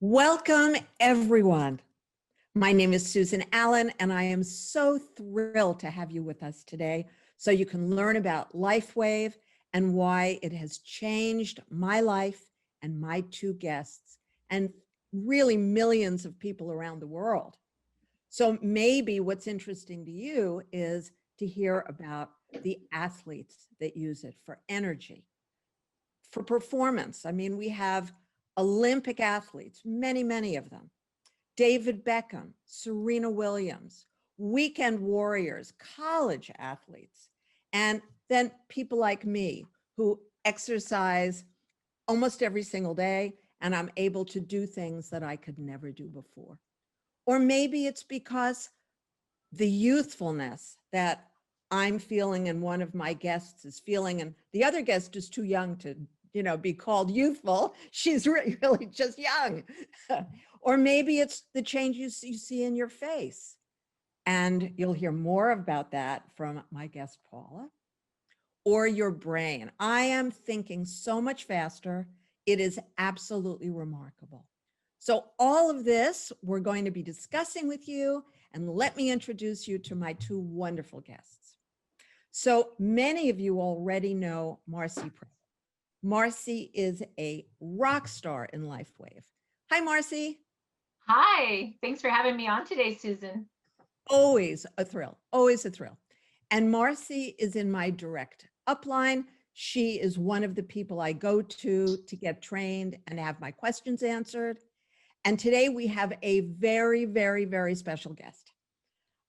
Welcome, everyone. My name is Susan Allan, and I am so thrilled to have you with us today so you can learn about Lifewave and why it has changed my life and my two guests, and really millions of people around the world. So maybe what's interesting to you is to hear about the athletes that use it for energy, for performance. I mean, we have Olympic athletes, many of them. David Beckham, Serena Williams, weekend warriors, college athletes, and then people like me who exercise almost every single day, and I'm able to do things that I could never do before. Or maybe it's because the youthfulness that I'm feeling and one of my guests is feeling, and the other guest is too young to be called youthful. She's really just young. Or maybe it's the change you see in your face. And you'll hear more about that from my guest, Paula. Or your brain. I am thinking so much faster. It is absolutely remarkable. So all of this we're going to be discussing with you, and let me introduce you to my two wonderful guests. So many of you already know Marci Preble. Marci is a rock star in Lifewave. Hi, Marci. Hi, thanks for having me on today, Susan. Always a thrill, always a thrill. And Marci is in my direct upline. She is one of the people I go to get trained and have my questions answered. And today we have a very special guest.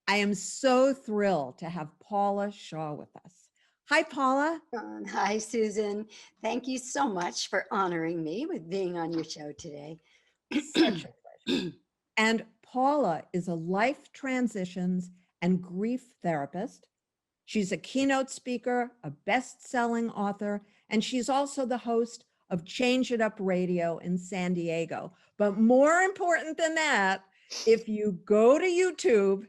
I am so thrilled to have Paula Shaw with us. Hi, Paula. Hi, Susan. Thank you so much for honoring me with being on your show today. Such a pleasure. And Paula is a life transitions and grief therapist. She's a keynote speaker, a best-selling author, and she's also the host of Change It Up Radio in San Diego. But more important than that, if you go to YouTube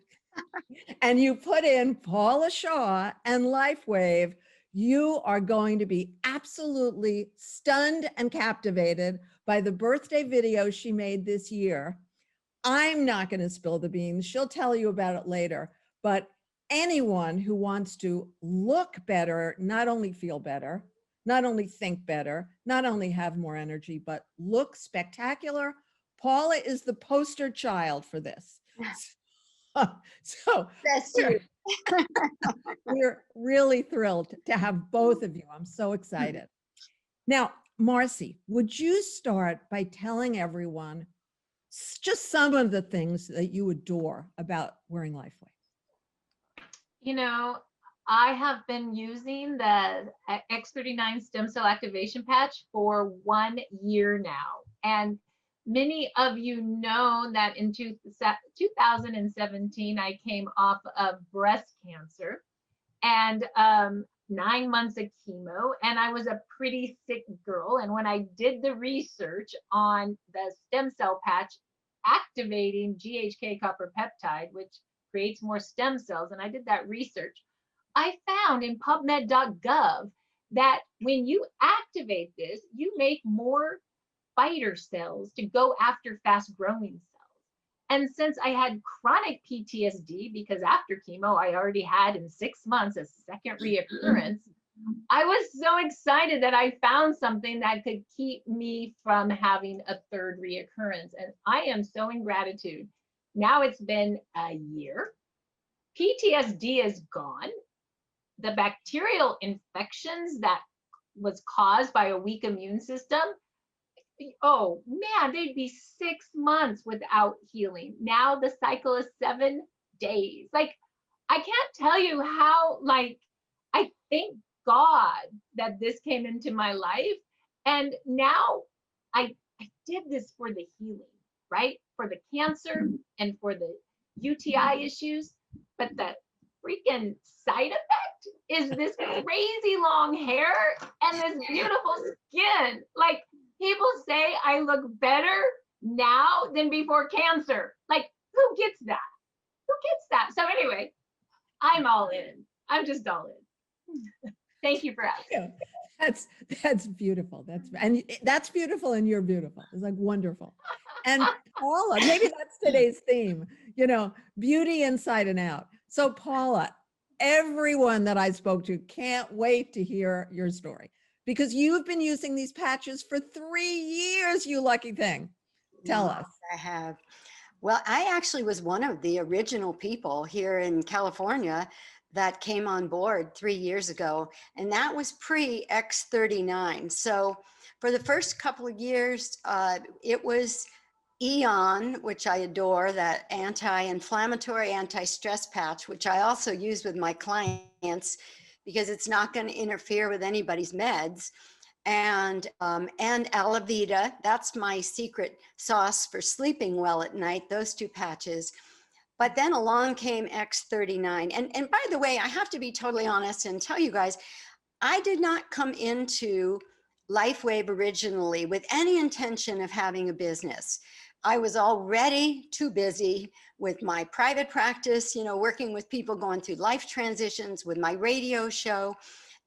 and you put in Paula Shaw and Lifewave, you are going to be absolutely stunned and captivated by the birthday video she made this year. I'm not going to spill the beans. She'll tell you about it later. But anyone who wants to look better, not only feel better, not only think better, not only have more energy, but look spectacular, Paula is the poster child for this. So That's true. we're really thrilled to have both of you. I'm so excited. Now, Marci, would you start by telling everyone just some of the things that you adore about wearing Lifewave? You know, I have been using the X39 stem cell activation patch for 1 year now. And many of you know that in 2017, I came off of breast cancer and 9 months of chemo, and I was a pretty sick girl. And when I did the research on the stem cell patch activating GHK copper peptide, which creates more stem cells, and I did that research, I found in PubMed.gov that when you activate this, you make more fighter cells to go after fast growing cells. And since I had chronic PTSD, because after chemo, I already had in 6 months a second reoccurrence, I was so excited that I found something that could keep me from having a third reoccurrence. And I am so in gratitude. Now it's been a year. PTSD is gone. The bacterial infections that was caused by a weak immune system, oh man, they'd be 6 months without healing. Now the cycle is 7 days. Like, I can't tell you how, like, I thank God that this came into my life. And now I did this for the healing, right? For the cancer and for the UTI issues. But the freaking side effect is this crazy long hair and this beautiful skin. Like, people say I look better now than before cancer. Like, who gets that? Who gets that? So anyway, I'm all in. I'm just all in. Thank you for asking. That's beautiful. That's beautiful, and you're beautiful. It's like wonderful. And Paula, maybe that's today's theme, beauty inside and out. So Paula, everyone that I spoke to can't wait to hear your story because you've been using these patches for 3 years, you lucky thing. Tell Yes, us. I have. Well, I actually was one of the original people here in California that came on board 3 years ago, and that was pre X39. So for the first couple of years, it was Eon, which I adore, that anti-inflammatory, anti-stress patch, which I also use with my clients because it's not going to interfere with anybody's meds. And Aloe Vera, that's my secret sauce for sleeping well at night, those two patches. But then along came X39. And by the way, I have to be totally honest and tell you guys, I did not come into Lifewave originally with any intention of having a business. I was already too busy with my private practice, working with people going through life transitions, with my radio show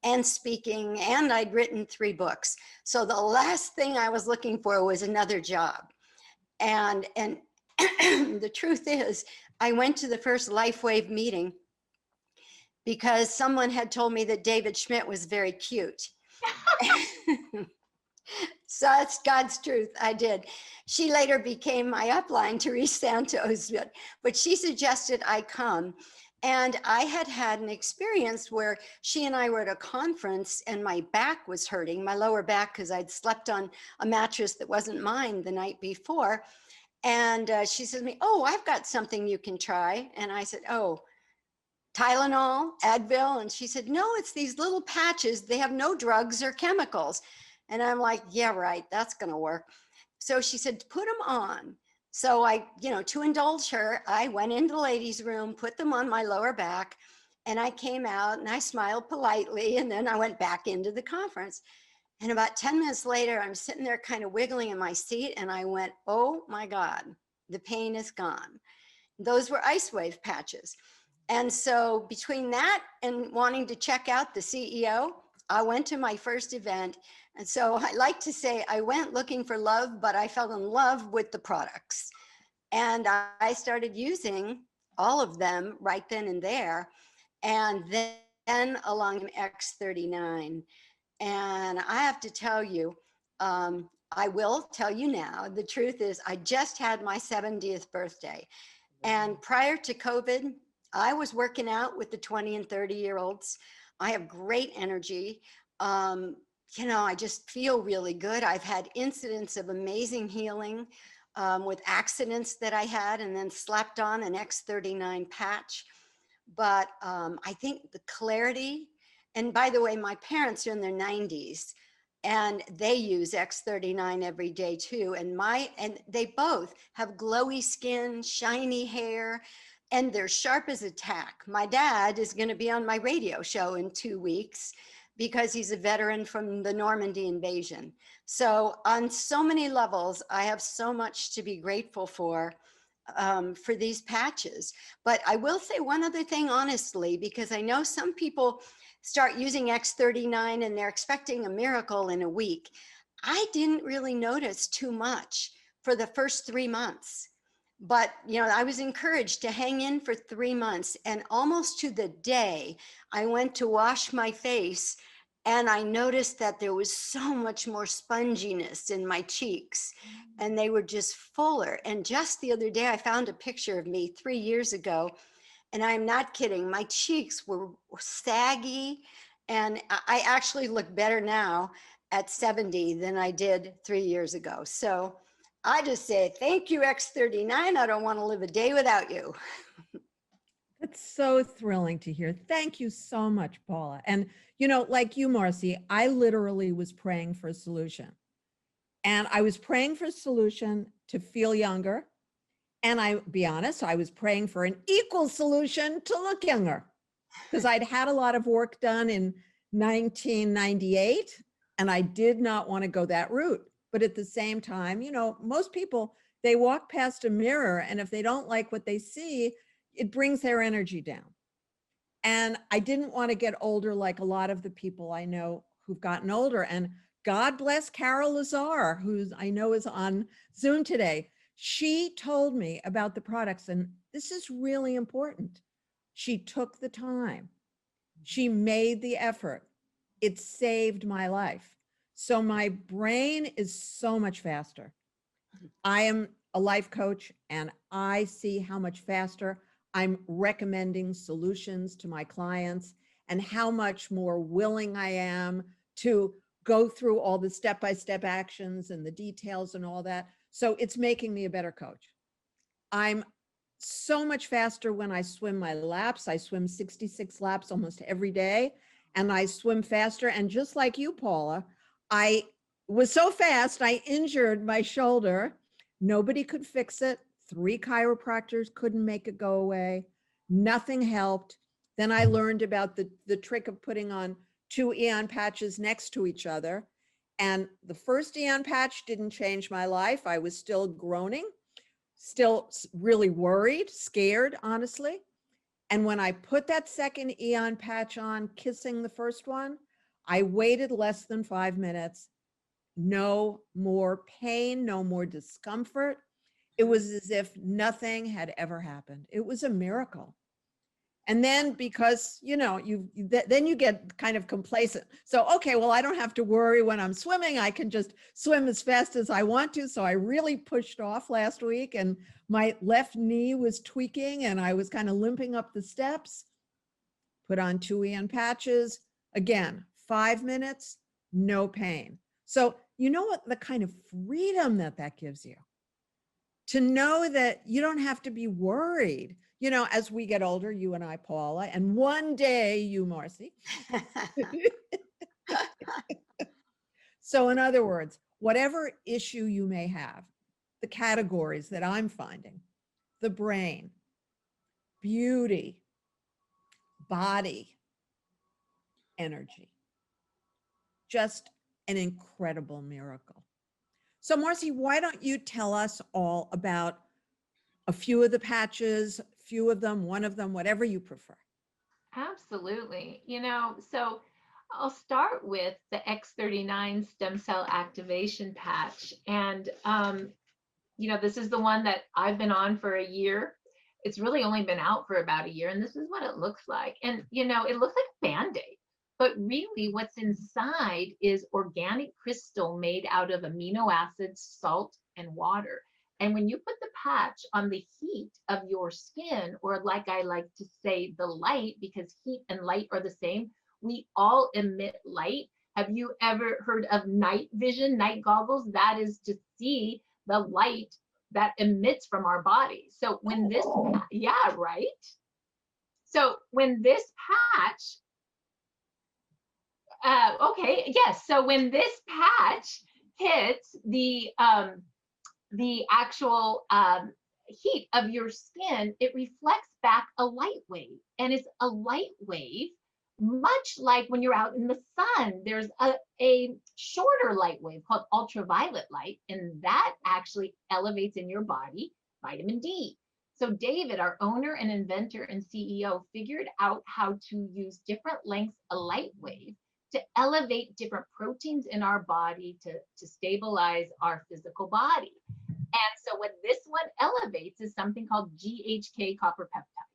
and speaking, and I'd written 3 books. So the last thing I was looking for was another job. And the truth is, I went to the first Lifewave meeting because someone had told me that David Schmidt was very cute. So that's God's truth. I did. She later became my upline, Therese Santos, but she suggested I come. And I had had an experience where she and I were at a conference and my back was hurting, my lower back, because I'd slept on a mattress that wasn't mine the night before. And she says to me, "Oh, I've got something you can try." And I said, "Oh, Tylenol, Advil?" And she said, "No, it's these little patches. They have no drugs or chemicals." And I'm like, "Yeah, right, that's going to work." So she said, "Put them on." So I, to indulge her, I went into the ladies' room, put them on my lower back, and I came out and I smiled politely. And then I went back into the conference. And about 10 minutes later, I'm sitting there kind of wiggling in my seat. And I went, "Oh my God, the pain is gone." Those were ice wave patches. And so between that and wanting to check out the CEO, I went to my first event. And so I like to say I went looking for love, but I fell in love with the products. And I started using all of them right then and there. And then along X39. And I have to tell you, I will tell you now, the truth is I just had my 70th birthday. And prior to COVID, I was working out with the 20 and 30-year-olds. I have great energy. I just feel really good. I've had incidents of amazing healing with accidents that I had and then slapped on an X39 patch. But I think the clarity, and by the way, my parents are in their 90s and they use X39 every day too. And they both have glowy skin, shiny hair, and they're sharp as a tack. My dad is going to be on my radio show in 2 weeks because he's a veteran from the Normandy invasion. So on so many levels, I have so much to be grateful for these patches. But I will say one other thing, honestly, because I know some people start using X39 and they're expecting a miracle in a week. I didn't really notice too much for the first 3 months. But, I was encouraged to hang in for 3 months, and almost to the day I went to wash my face and I noticed that there was so much more sponginess in my cheeks and they were just fuller. And just the other day, I found a picture of me 3 years ago, and I'm not kidding. My cheeks were saggy, and I actually look better now at 70 than I did 3 years ago. So I just say, thank you, X39. I don't want to live a day without you. That's so thrilling to hear. Thank you so much, Paula. And, like you, Marci, I literally was praying for a solution. And I was praying for a solution to feel younger. And be honest, I was praying for an equal solution to look younger because I'd had a lot of work done in 1998 and I did not want to go that route. But at the same time, most people, they walk past a mirror and if they don't like what they see, it brings their energy down. And I didn't want to get older like a lot of the people I know who've gotten older. And God bless Carol Lazar, who I know is on Zoom today. She told me about the products, and this is really important. She took the time. She made the effort. It saved my life. So my brain is so much faster. I am a life coach, and I see how much faster I'm recommending solutions to my clients and how much more willing I am to go through all the step-by-step actions and the details and all that. So it's making me a better coach. I'm so much faster when I swim my laps. I swim 66 laps almost every day, and I swim faster. And just like you, Paula, I was so fast, I injured my shoulder. Nobody could fix it. 3 chiropractors couldn't make it go away. Nothing helped. Then I learned about the trick of putting on 2 Eon patches next to each other. And the first Eon patch didn't change my life. I was still groaning, still really worried, scared, honestly. And when I put that second Eon patch on, kissing the first one, I waited less than 5 minutes. No more pain, no more discomfort. It was as if nothing had ever happened. It was a miracle. And then because, then you get kind of complacent. So, okay, well, I don't have to worry when I'm swimming. I can just swim as fast as I want to. So I really pushed off last week, and my left knee was tweaking and I was kind of limping up the steps. Put on 2 Eon patches. Again, 5 minutes, no pain. So you know what the kind of freedom that gives you? To know that you don't have to be worried. As we get older, you and I, Paula, and one day you, Marci. So in other words, whatever issue you may have, the categories that I'm finding: the brain, beauty, body, energy, just an incredible miracle. So Marci, why don't you tell us all about a few of the patches, few of them, one of them, whatever you prefer. Absolutely. So I'll start with the X39 stem cell activation patch. And, this is the one that I've been on for a year. It's really only been out for about a year, and this is what it looks like. And, it looks like a Band-Aid, but really what's inside is organic crystal made out of amino acids, salt, and water. And when you put the patch on the heat of your skin, or like I like to say, the light, because heat and light are the same, we all emit light. Have you ever heard of night vision, night goggles? That is to see the light that emits from our body. So when this, yeah, right? So when this patch, okay, yes. So when this patch hits the actual heat of your skin, it reflects back a light wave. And it's a light wave, much like when you're out in the sun. There's a shorter light wave called ultraviolet light, and that actually elevates in your body vitamin D. So David, our owner and inventor and CEO, figured out how to use different lengths of light wave to elevate different proteins in our body to stabilize our physical body. And so what this one elevates is something called GHK copper peptide.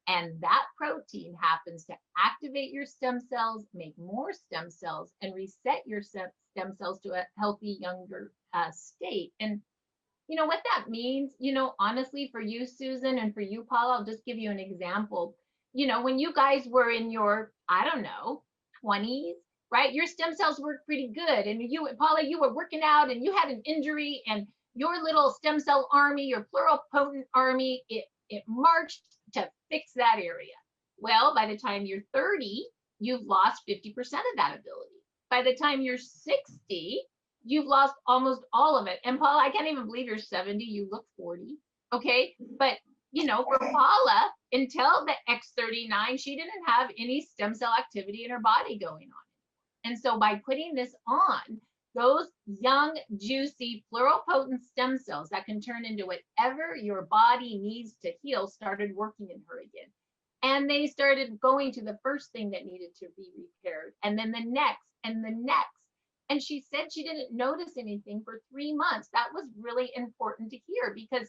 And that protein happens to activate your stem cells, make more stem cells, and reset your stem cells to a healthy, younger state. And what that means, honestly, for you, Susan, and for you, Paula, I'll just give you an example. When you guys were in your, I don't know, 20s, right? Your stem cells worked pretty good. And you, Paula, you were working out and you had an injury, and your little stem cell army, your pluripotent army, it marched to fix that area. Well, by the time you're 30, you've lost 50% of that ability. By the time you're 60, you've lost almost all of it. And Paula, I can't even believe you're 70. You look 40. Okay. But, for Paula, until the X39, she didn't have any stem cell activity in her body going on. And so by putting this on, those young, juicy, pluripotent stem cells that can turn into whatever your body needs to heal started working in her again. And they started going to the first thing that needed to be repaired, and then the next, and the next. And she said she didn't notice anything for 3 months. That was really important to hear, because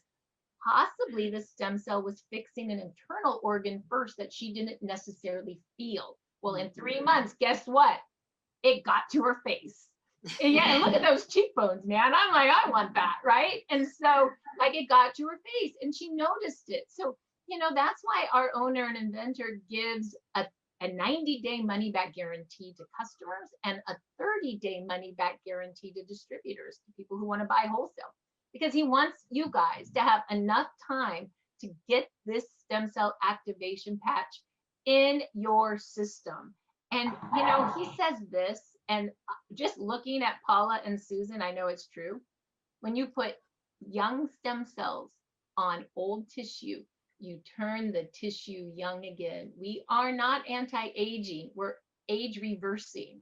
possibly the stem cell was fixing an internal organ first that she didn't necessarily feel. Well, in 3 months, guess what? It got to her face. And yeah, and look at those cheekbones, man. I'm like, I want that, right? And so, like, it got to her face and she noticed it. So, that's why our owner and inventor gives a 90-day money back guarantee to customers and a 30-day money back guarantee to distributors, to people who want to buy wholesale, because he wants you guys to have enough time to get this stem cell activation patch in your system. And, he says this, and just looking at Paula and Susan, I know it's true. When you put young stem cells on old tissue, you turn the tissue young again. We are not anti-aging, we're age reversing.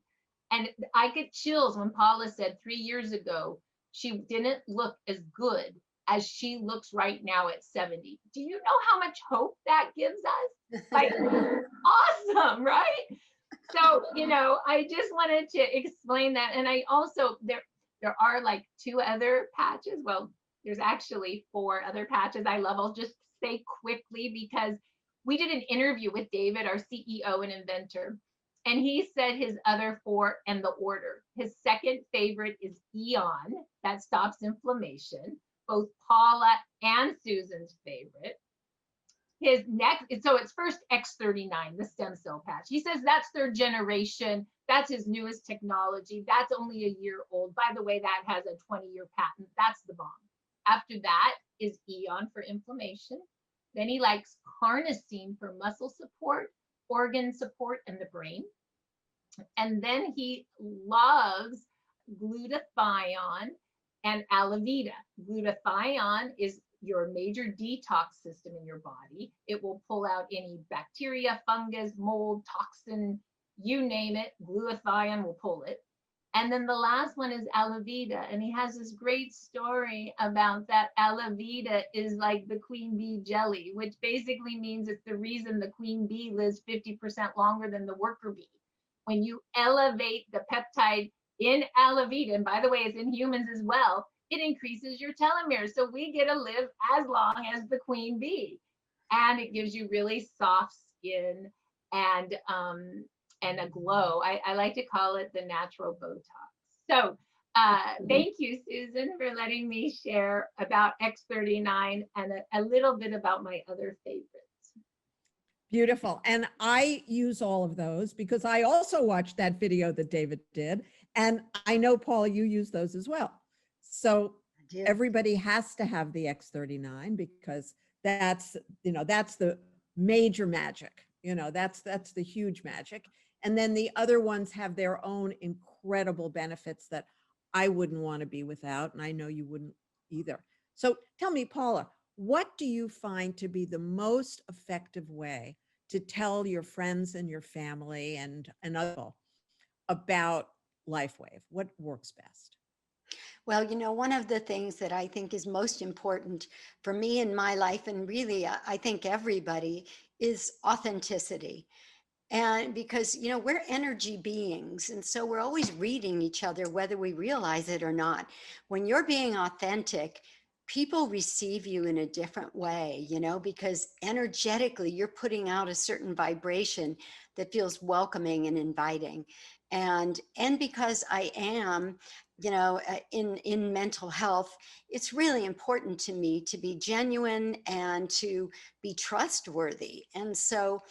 And I get chills when Paula said 3 years ago, she didn't look as good as she looks right now at 70. Do you know how much hope that gives us? Like, awesome, right? So, I just wanted to explain that. And I also, there are like 2 other patches. Well, there's actually 4 other patches I love. I'll just say quickly, because we did an interview with David, our CEO and inventor, and he said his other 4 and the order. His second favorite is Eon, that stops inflammation, both Paula and Susan's favorite. His next, so it's first X39, the stem cell patch. He says that's 3rd generation. That's his newest technology. That's only a year old. By the way, that has a 20-year patent. That's the bomb. After that is Eon for inflammation. Then he likes carnosine for muscle support, organ support, and the brain. And then he loves glutathione and Aloe Vera. Glutathione is your major detox system in your body. It will pull out any bacteria, fungus, mold, toxin, you name it. Glutathione will pull it. And then the last one is Aloe Vera. And he has this great story about that Aloe Vera is like the queen bee jelly, which basically means it's the reason the queen bee lives 50% longer than the worker bee. When you elevate the peptide in Aloe Vera, and by the way, it's in humans as well, it increases your telomeres. So we get to live as long as the queen bee. And it gives you really soft skin and a glow. I like to call it the natural Botox. So thank you, Susan, for letting me share about X39 and a little bit about my other favorites. Beautiful. And I use all of those because I also watched that video that David did. And I know, Paula, you use those as well. So everybody has to have the X39 because that's the major magic. That's the huge magic. And then the other ones have their own incredible benefits that I wouldn't want to be without. And I know you wouldn't either. So tell me, Paula, what do you find to be the most effective way to tell your friends and your family and other people about Lifewave? What works best? Well, one of the things that I think is most important for me in my life, and really I think everybody, is authenticity. And because, we're energy beings. And so we're always reading each other, whether we realize it or not. When you're being authentic, people receive you in a different way, because energetically you're putting out a certain vibration that feels welcoming and inviting. And because I am, in mental health, it's really important to me to be genuine and to be trustworthy. And so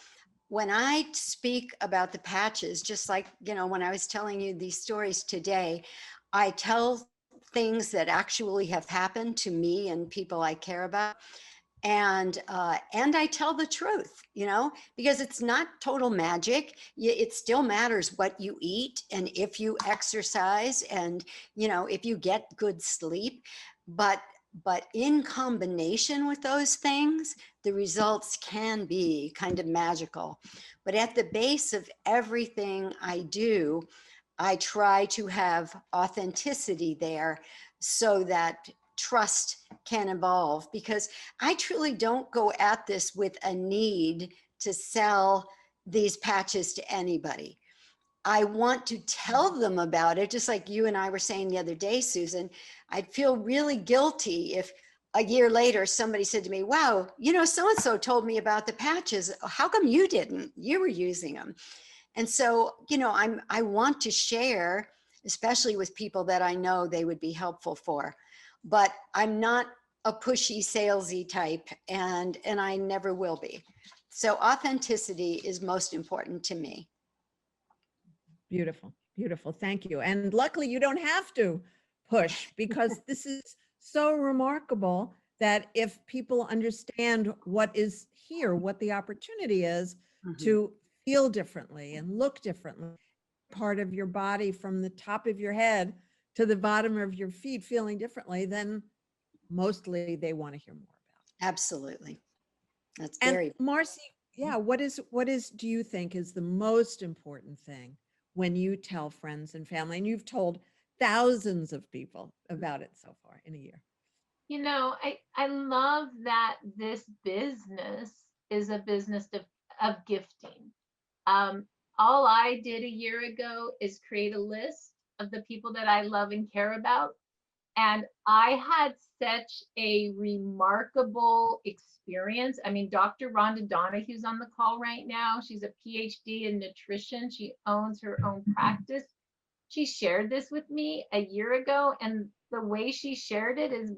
when I speak about the patches, just like, when I was telling you these stories today, I tell things that actually have happened to me and people I care about. And I tell the truth, because it's not total magic. It still matters what you eat and if you exercise and, if you get good sleep. But in combination with those things, the results can be kind of magical. But at the base of everything I do, I try to have authenticity there so that trust can evolve, because I truly don't go at this with a need to sell these patches to anybody. I want to tell them about it, just like you and I were saying the other day, Susan. I'd feel really guilty if a year later somebody said to me, wow, you know, so-and-so told me about the patches. How come you didn't? You were using them. And so, you know, I want to share, especially with people that I know they would be helpful for, but I'm not a pushy salesy type, and I never will be. So authenticity is most important to me. Beautiful, beautiful. Thank you. And luckily you don't have to push, because this is so remarkable that if people understand what is here, what the opportunity is to feel differently and look differently, part of your body from the top of your head to the bottom of your feet feeling differently, then mostly they want to hear more about. Absolutely. That's And very. Marci, yeah, what is do you think is the most important thing when you tell friends and family? And you've told thousands of people about it so far in a year. You know, I love that this business is a business of gifting. Um, all I did a year ago is create a list of the people that I love and care about. And I had such a remarkable experience. I mean, Dr. Rhonda Donahue's on the call right now. She's a PhD in nutrition. She owns her own practice. She shared this with me a year ago. And the way she shared it is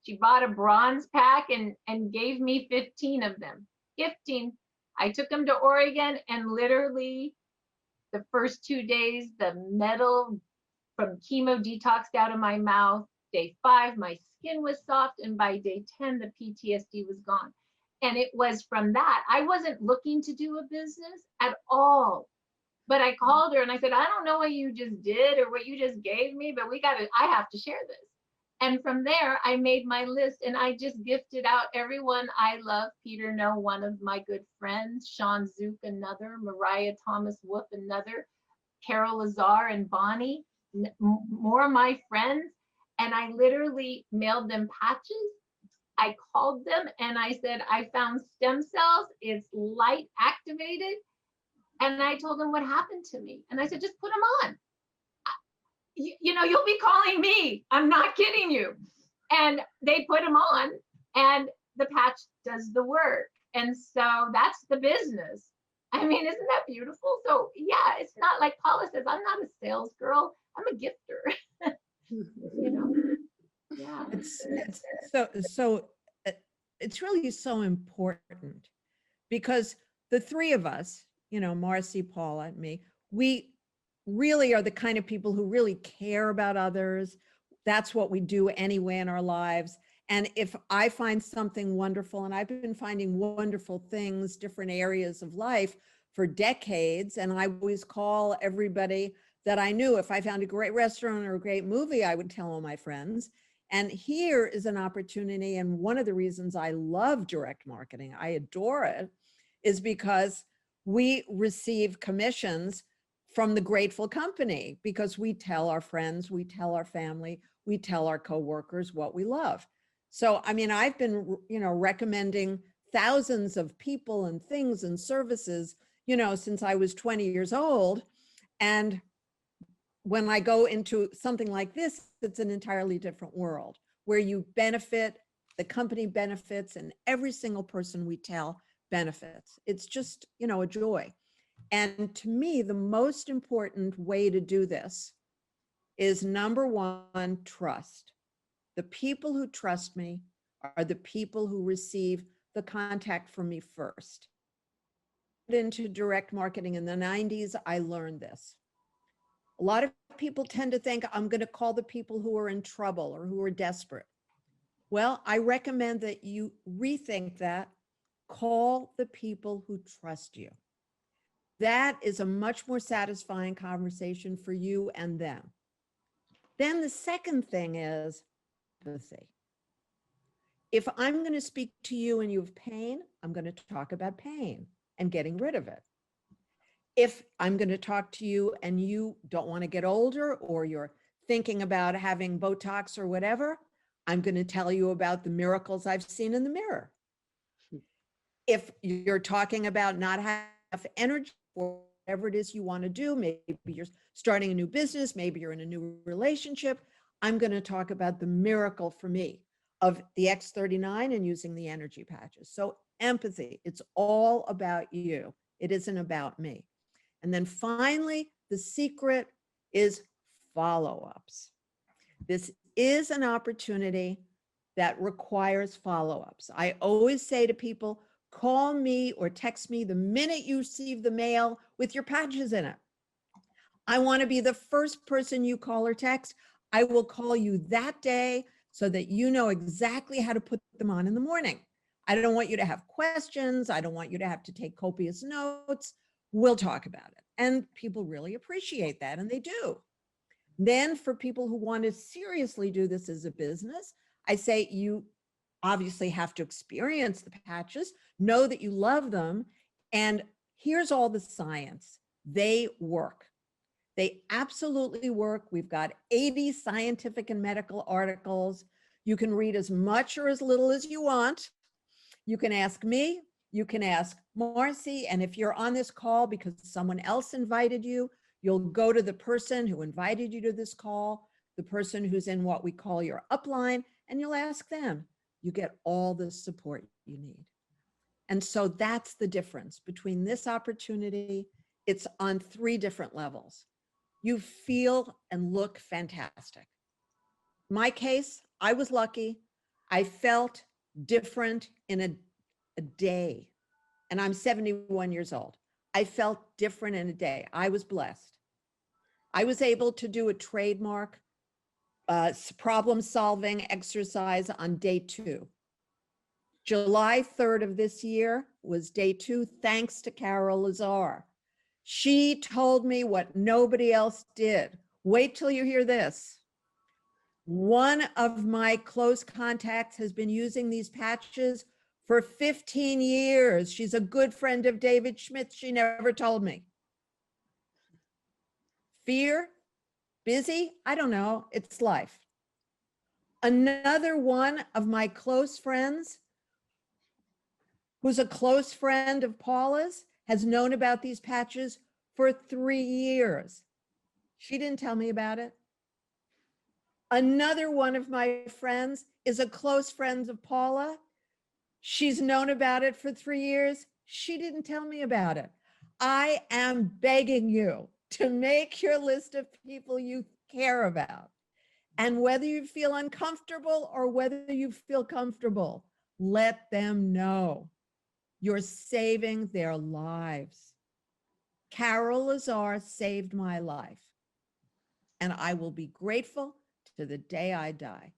she bought a bronze pack and gave me 15 of them. Gifting. I took them to Oregon, and literally the first 2 days, the metal from chemo detoxed out of my mouth. Day 5, my skin was soft. And by day 10, the PTSD was gone. And it was from that. I wasn't looking to do a business at all. But I called her and I said, I don't know what you just did or what you just gave me, but I have to share this. And from there, I made my list and I just gifted out everyone I love. Peter No, one of my good friends, Sean Zook, another, Mariah Thomas Wolf, another, Carol Lazar and Bonnie, more of my friends. And I literally mailed them patches. I called them and I said, I found stem cells. It's light activated. And I told them what happened to me. And I said, just put them on. You know, you'll be calling me. I'm not kidding you. And they put them on and the patch does the work. And so that's the business. I mean, isn't that beautiful? So yeah, it's not like Paula says, I'm not a sales girl. I'm a gifter. You know? Yeah. It's really so important, because the three of us, you know, Marci, Paula, and me, we really are the kind of people who really care about others. That's what we do anyway in our lives. And if I find something wonderful, and I've been finding wonderful things, different areas of life for decades, and I always call everybody that I knew. If I found a great restaurant or a great movie, I would tell all my friends. And here is an opportunity. And one of the reasons I love direct marketing, I adore it, is because we receive commissions from the grateful company, because we tell our friends, we tell our family, we tell our coworkers what we love. So, I mean, I've been, you know, recommending thousands of people and things and services, you know, since I was 20 years old. And when I go into something like this, it's an entirely different world where you benefit, the company benefits, and every single person we tell benefits. It's just, you know, a joy. And to me, the most important way to do this is, number one, trust. The people who trust me are the people who receive the contact from me first. Into direct marketing in the 90s, I learned this. A lot of people tend to think I'm going to call the people who are in trouble or who are desperate. Well, I recommend that you rethink that. Call the people who trust you. That is a much more satisfying conversation for you and them. Then the second thing is empathy. If I'm going to speak to you and you have pain, I'm going to talk about pain and getting rid of it. If I'm going to talk to you and you don't want to get older, or you're thinking about having Botox or whatever, I'm going to tell you about the miracles I've seen in the mirror. If you're talking about not having enough energy or whatever it is you want to do. Maybe you're starting a new business, maybe you're in a new relationship. I'm going to talk about the miracle for me of the X39 and using the energy patches. So empathy, it's all about you. It isn't about me. And then finally, the secret is follow-ups. This is an opportunity that requires follow-ups. I always say to people, call me or text me the minute you receive the mail with your patches in it. I want to be the first person you call or text. I will call you that day so that you know exactly how to put them on in the morning. I don't want you to have questions. I don't want you to have to take copious notes. We'll talk about it. And people really appreciate that, and they do. Then for people who want to seriously do this as a business, I say you obviously have to experience the patches, know that you love them, and here's all the science. They work. They absolutely work. We've got 80 scientific and medical articles. You can read as much or as little as you want. You can ask me, you can ask Marci, and if you're on this call because someone else invited you, you'll go to the person who invited you to this call, the person who's in what we call your upline, and you'll ask them. You get all the support you need. And so that's the difference between this opportunity. It's on 3 different levels. You feel and look fantastic. In my case, I was lucky. I felt different in a day, and I'm 71 years old. I felt different in a day. I was blessed. I was able to do a trademark problem solving exercise on day 2. July 3rd of this year was day 2, thanks to Carol Lazar. She told me what nobody else did. Wait till you hear this. One of my close contacts has been using these patches for 15 years. She's a good friend of David Schmidt. She never told me. Fear? Busy? I don't know. It's life. Another one of my close friends, who's a close friend of Paula's, has known about these patches for 3 years. She didn't tell me about it. Another one of my friends is a close friend of Paula. She's known about it for 3 years. She didn't tell me about it. I am begging you to make your list of people you care about. And whether you feel uncomfortable or whether you feel comfortable, let them know. You're saving their lives. Carol Lazar saved my life, and I will be grateful to the day I die.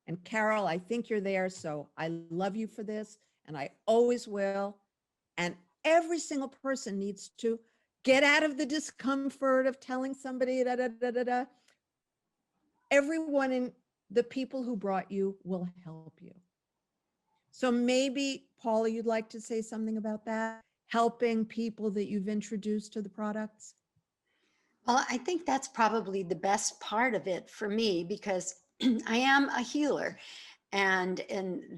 And Carol, I think you're there, so I love you for this, and I always will. And every single person needs to get out of the discomfort of telling somebody da da da da da. Everyone in the people who brought you will help you. So maybe, Paula, you'd like to say something about that? Helping people that you've introduced to the products? Well, I think that's probably the best part of it for me, because I am a healer, and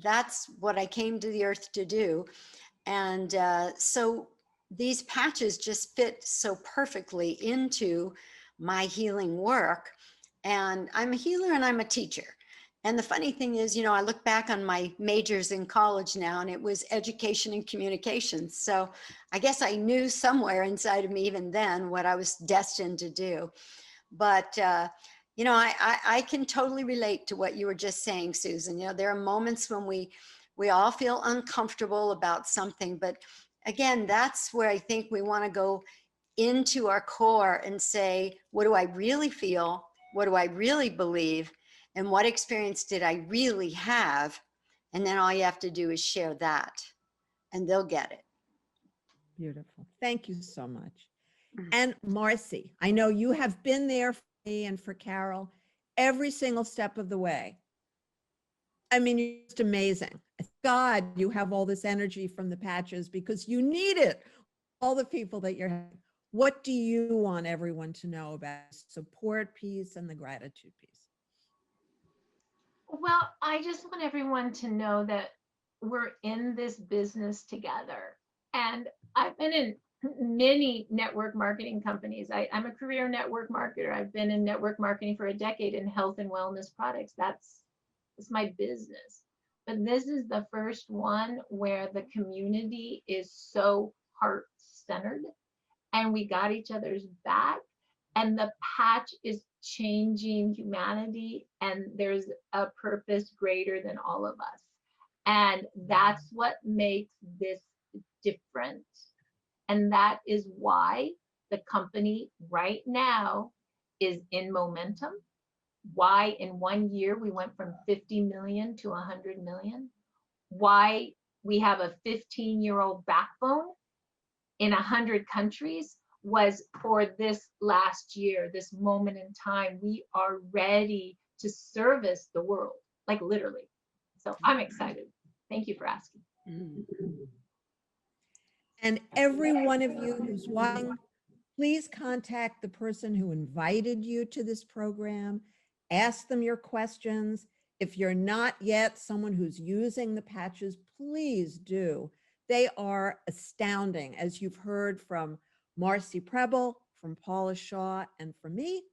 that's what I came to the earth to do. And so these patches just fit so perfectly into my healing work. And I'm a healer and I'm a teacher. And the funny thing is, you know, I look back on my majors in college now, and it was education and communications. So I guess I knew somewhere inside of me even then what I was destined to do. But, you know, I can totally relate to what you were just saying, Susan. You know, there are moments when we all feel uncomfortable about something. But again, that's where I think we want to go into our core and say, what do I really feel? What do I really believe? And what experience did I really have? And then all you have to do is share that, and they'll get it. Beautiful. Thank you so much. And Marci, I know you have been there for me and for Carol every single step of the way. I mean, you're just amazing. God, you have all this energy from the patches because you need it. All the people that you're having. What do you want everyone to know about support piece and the gratitude piece? Well, I just want everyone to know that we're in this business together. And I've been in many network marketing companies. I'm a career network marketer. I've been in network marketing for a decade in health and wellness products. That's my business. But this is the first one where the community is so heart-centered and we got each other's back, and the patch is changing humanity, and there's a purpose greater than all of us. And that's what makes this different. And that is why the company right now is in momentum. Why in 1 year we went from 50 million to 100 million. Why we have a 15-year-old backbone in 100 countries was for this last year, this moment in time. We are ready to service the world, like literally. So I'm excited. Thank you for asking. And every one of you who's watching, please contact the person who invited you to this program. Ask them your questions. If you're not yet someone who's using the patches, please do. They are astounding, as you've heard from Marci Preble, from Paula Shaw, and from me.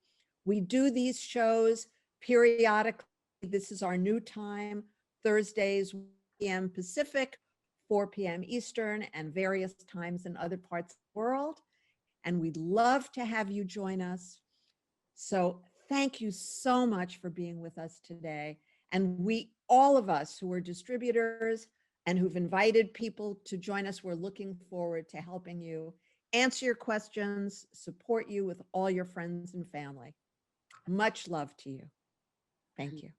We do these shows periodically. This is our new time, Thursdays, 1 p.m. Pacific, 4 p.m. Eastern, and various times in other parts of the world. And we'd love to have you join us. So thank you so much for being with us today. And all of us who are distributors and who've invited people to join us, we're looking forward to helping you answer your questions, support you with all your friends and family. Much love to you. Thank you.